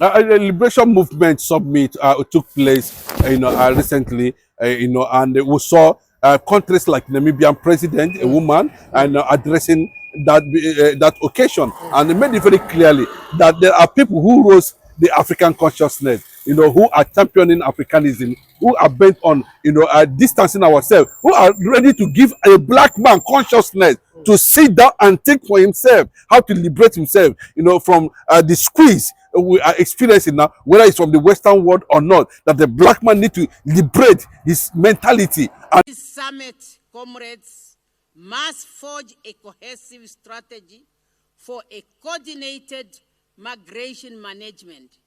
A liberation movement summit took place, recently, and we saw countries like Namibian president, a woman, and addressing that occasion, and they made it very clearly that there are people who rose the African consciousness, who are championing Africanism, who are bent on, distancing ourselves, who are ready to give a black man consciousness to sit down and think for himself how to liberate himself, from the squeeze we are experiencing now, whether it's from the Western world or not, that the black man need to liberate his mentality. And this summit, comrades, must forge a cohesive strategy for a coordinated migration management,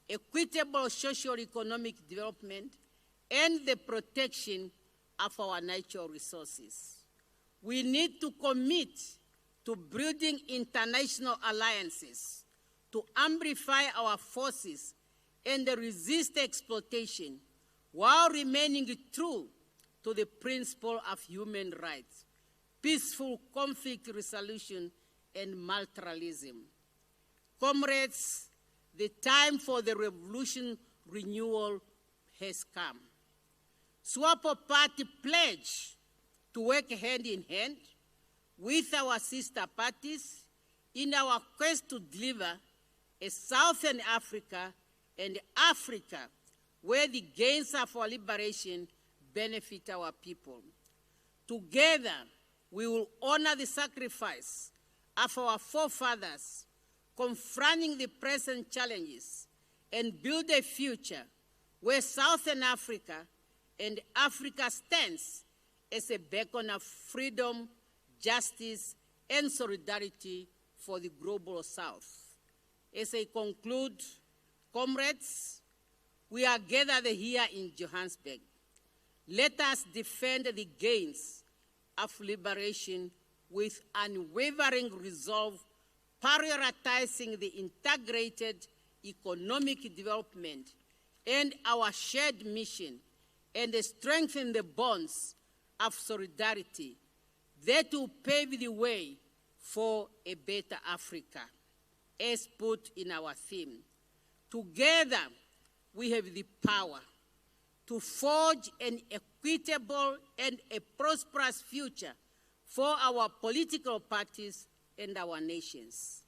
equitable socio-economic development, and the protection of our natural resources. We need to commit to building international alliances to amplify our forces and resist exploitation while remaining true to the principle of human rights, peaceful conflict resolution, and multilateralism. Comrades, the time for the revolution renewal has come. SWAPO Party pledge to work hand in hand with our sister parties in our quest to deliver a Southern Africa and Africa where the gains of our liberation benefit our people. Together, we will honor the sacrifice of our forefathers, confronting the present challenges, and build a future where Southern Africa and Africa stands as a beacon of freedom, justice, and solidarity for the global South. As I conclude, comrades, we are gathered here in Johannesburg. Let us defend the gains of liberation with unwavering resolve, prioritizing the integrated economic development and our shared mission, and strengthen the bonds of solidarity that will pave the way for a better Africa, as put in our theme. Together, we have the power to forge an equitable and a prosperous future for our political parties and our nations.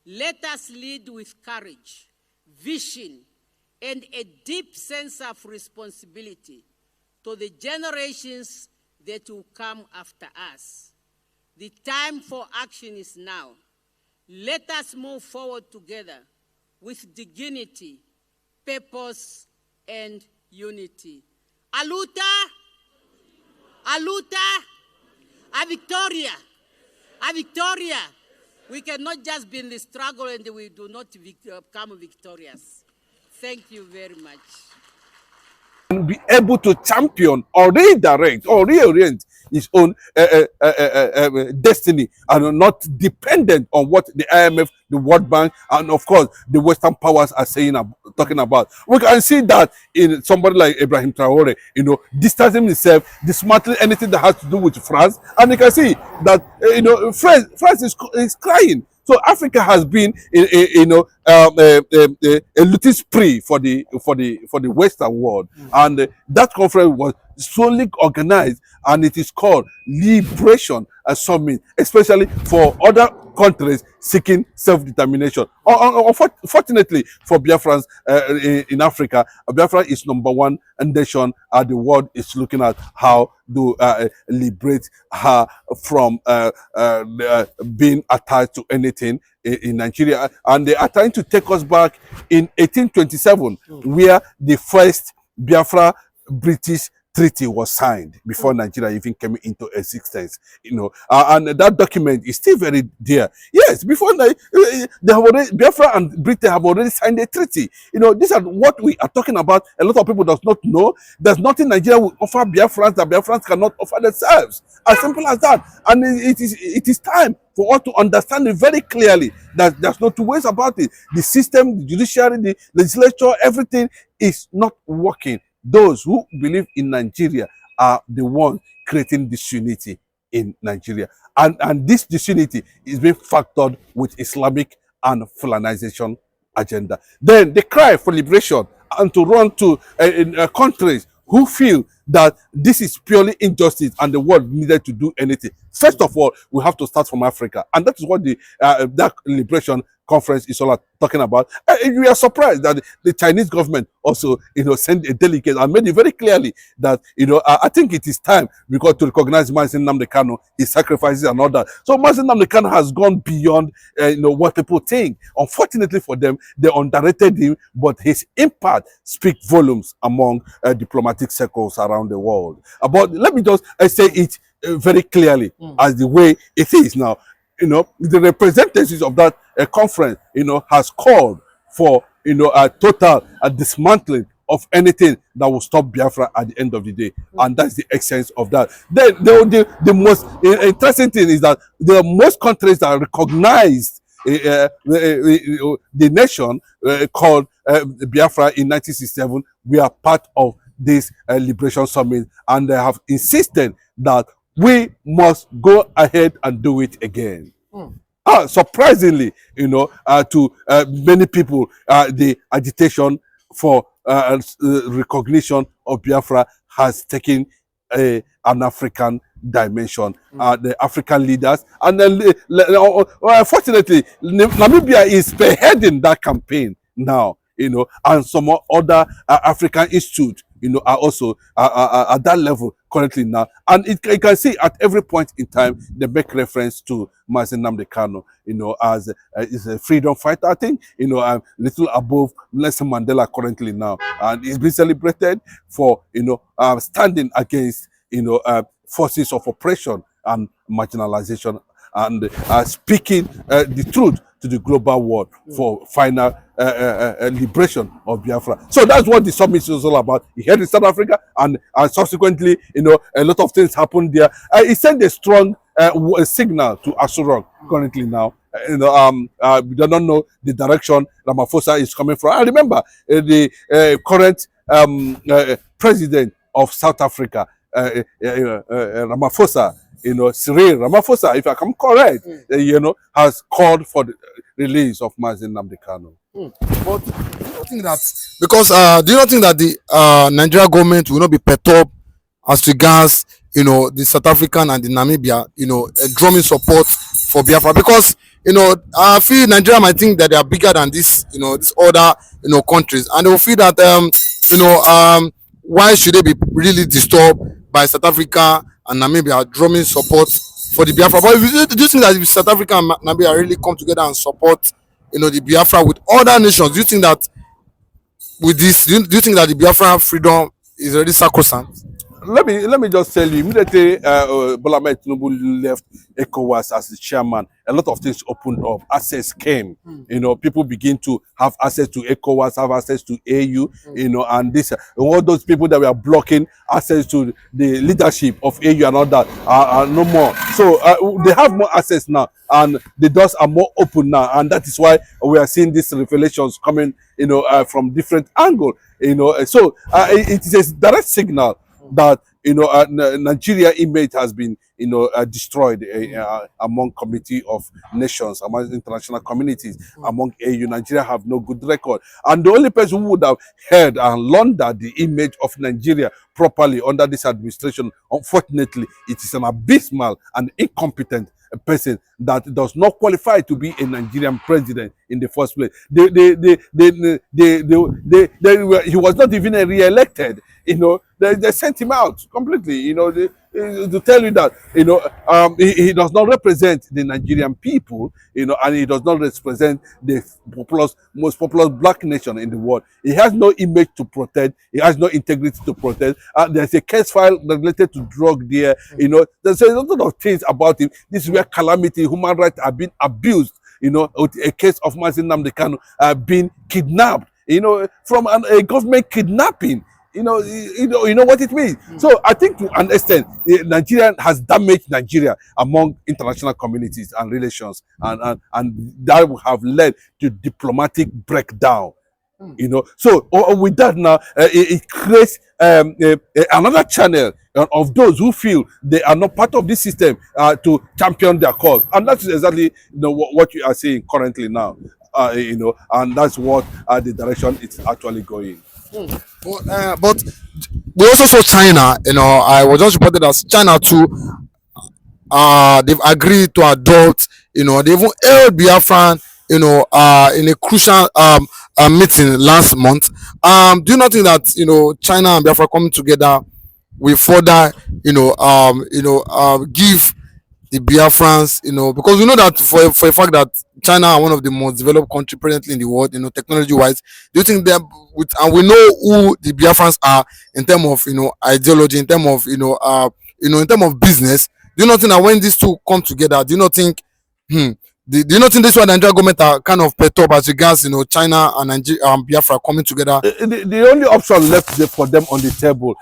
Let us lead with courage, vision, and a deep sense of responsibility to the generations that will come after us. The time for action is now. Let us move forward together with dignity, purpose, and unity. Aluta! Aluta! A Victoria! A Victoria! We cannot just be in the struggle and we do not become victorious. Thank you very much. And be able to champion or redirect or reorient his own destiny, and not dependent on what the IMF, the World Bank, and of course the Western powers are talking about. We can see that in somebody like Ibrahim Traore, distancing himself, dismantling anything that has to do with France, and you can see that France is crying. So Africa has been, a looting spree for the Western world, and that conference was solely organized, and it is called Liberation Summit, especially for other countries seeking self-determination. Unfortunately for Biafrans in Africa, Biafra is #1 nation. The world is looking at how to liberate her from being attached to anything in Nigeria. And they are trying to take us back in 1827, where the first Biafra British treaty was signed before Nigeria even came into existence, and that document is still very dear. Yes, before they have already, Biafra and Britain have already signed a treaty. These are what we are talking about. A lot of people does not know. There's nothing Nigeria will offer Biafrans that Biafrans cannot offer themselves. As simple as that. And it is time for us to understand it very clearly that there's no two ways about it. The system, the judiciary, the legislature, everything is not working. Those who believe in Nigeria are the ones creating disunity in Nigeria. And this disunity is being factored with Islamic and Fulanization agenda. Then they cry for liberation and to run to countries who feel that this is purely injustice and the world needed to do anything. First of all, we have to start from Africa, and that is what the that liberation conference is all talking about. We are surprised that the Chinese government also, sent a delegate and made it very clearly that, I think it is time because to recognize Nnamdi Kanu, his sacrifices and all that. So Nnamdi Kanu has gone beyond, what people think. Unfortunately for them, they underrated him, but his impact speaks volumes among diplomatic circles around the world. But let me just say it very clearly as the way it is now. The representatives of that conference, has called for, a total dismantling of anything that will stop Biafra at the end of the day. And that's the essence of that. Then the most interesting thing is that the most countries that recognized the nation called Biafra in 1967 were part of this liberation summit, and they have insisted that we must go ahead and do it again. Surprisingly, to many people, the agitation for recognition of Biafra has taken an African dimension. The African leaders, and then, fortunately, Namibia is spearheading that campaign now, and some other African institutes, are also at that level currently now. And you can see at every point in time, they make reference to Nnamdi Kanu, as is a freedom fighter, I think, little above Nelson Mandela currently now. And he's been celebrated for, standing against, forces of oppression and marginalization, and speaking the truth to the global world for final liberation of Biafra. So that's what the summit is all about. He had in South Africa, and subsequently, a lot of things happened there. He sent a strong signal to Asurok currently now. We don't know the direction Ramaphosa is coming from. I remember the current president of South Africa, Ramaphosa, Cyril Ramaphosa, if I am correct, has called for the release of Nnamdi Kanu. But do you not think that, because do you not think that the Nigeria government will not be perturbed as regards, the South African and the Namibia, drumming support for Biafra? Because, I feel Nigeria might think that they are bigger than this, this other, countries, and they will feel that, why should they be really disturbed by South Africa and Namibia drumming support for the Biafra? But do you think that if South Africa and Namibia really come together and support, the Biafra with other nations, do you think that with this, do you think that the Biafra freedom is already sacrosanct? Let me just tell you, immediately Bola Ahmed Tinubu left ECOWAS as the chairman, a lot of things opened up. Access came. People begin to have access to ECOWAS, have access to AU, and this, all those people that were blocking access to the leadership of AU and all that are no more. So they have more access now, and the doors are more open now, and that is why we are seeing these revelations coming, from different angles. So it is a direct signal that Nigeria image has been destroyed among committee of nations, among international communities, among AU. Nigeria have no good record, and the only person who would have heard and laundered the image of Nigeria properly under this administration, unfortunately, it is an abysmal and incompetent person that does not qualify to be a Nigerian president in the first place. He was not even re-elected. They sent him out completely. To tell you that he does not represent the Nigerian people. And he does not represent the most populous black nation in the world. He has no image to protect. He has no integrity to protect. There's a case file related to drug there. There's a lot of things about him. This is where calamity, human rights are being abused. With a case of Nnamdi Kanu being kidnapped. From a government kidnapping. You know what it means. So I think to an extent, Nigeria has damaged Nigeria among international communities and relations, and that will have led to diplomatic breakdown. So with that now, it creates another channel of those who feel they are not part of this system to champion their cause, and that is exactly what you are seeing currently now. and that's what the direction it's actually going. But we also saw China. I was just reported as China too. They've agreed to adopt. They even held Biafran. In a crucial meeting last month. Do you not think that China and Biafra coming together will further give the Biafrans, because we know that for a fact that China are one of the most developed country presently in the world, technology wise. Do you think that and we know who the Biafrans are in terms of ideology, in terms of in terms of business? Do you not think that when these two come together, do you not think do you not think this is why the Nigerian government are kind of perturbed as regards China and Nigeria, Biafra coming together? The only option left for them on the table,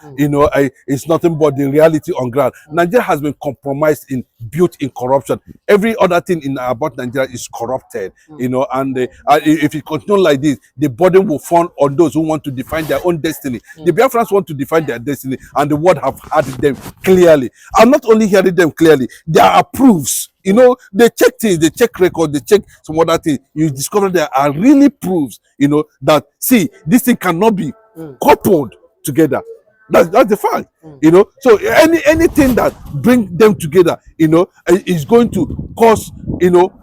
is nothing but the reality on ground. Nigeria has been compromised built in corruption. Every other thing about Nigeria is corrupted, and if it continues like this, the burden will fall on those who want to define their own destiny. The Biafrans want to define their destiny, and the world have heard them clearly. I'm not only hearing them clearly, there are proofs. They check things, they check record, they check some other things. You discover there are really proofs, that see, this thing cannot be coupled together. That's the fact. So anything that bring them together, is going to cause, what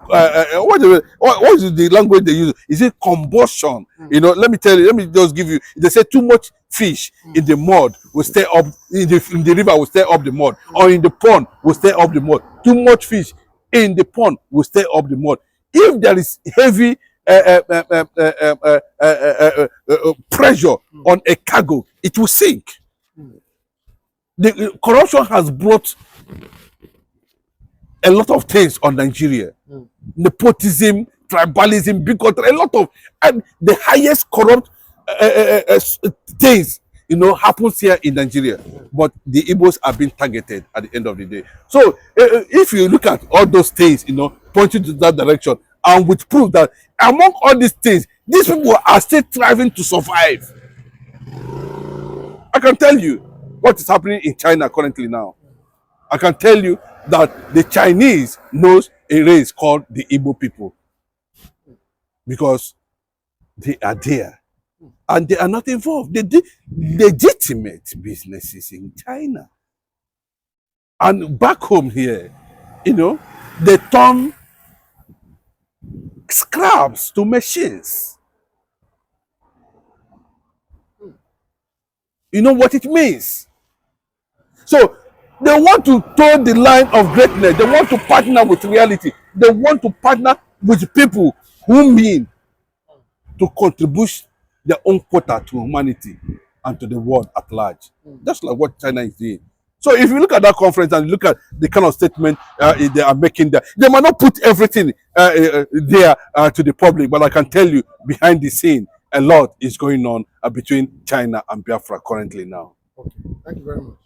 is the language they use? Is it combustion? Let me tell you, let me just give you, they say too much fish in the mud will stir up, in the river will stir up the mud, or in the pond will stir up the mud. Too much fish in the pond will stir up the mud. If there is heavy pressure on a cargo, it will sink. The corruption has brought a lot of things on Nigeria. Nepotism, tribalism, bigotry, a lot of, and the highest corrupt things happens here in Nigeria. But the Igbos are being targeted at the end of the day. So if you look at all those things, pointing to that direction, and with proof that among all these things, these people are still thriving to survive. I can tell you what is happening in China currently now. I can tell you that the Chinese knows a race called the Igbo people, because they are there and they are not involved. They did legitimate businesses in China. And back home here, they turn scraps to machines. You know what it means? So they want to toe the line of greatness. They want to partner with reality. They want to partner with people who mean to contribute their own quota to humanity and to the world at large. That's like what China is doing. So if you look at that conference and look at the kind of statement they are making there, they might not put everything there to the public, but I can tell you behind the scene, a lot is going on between China and Biafra currently now. Okay, thank you very much.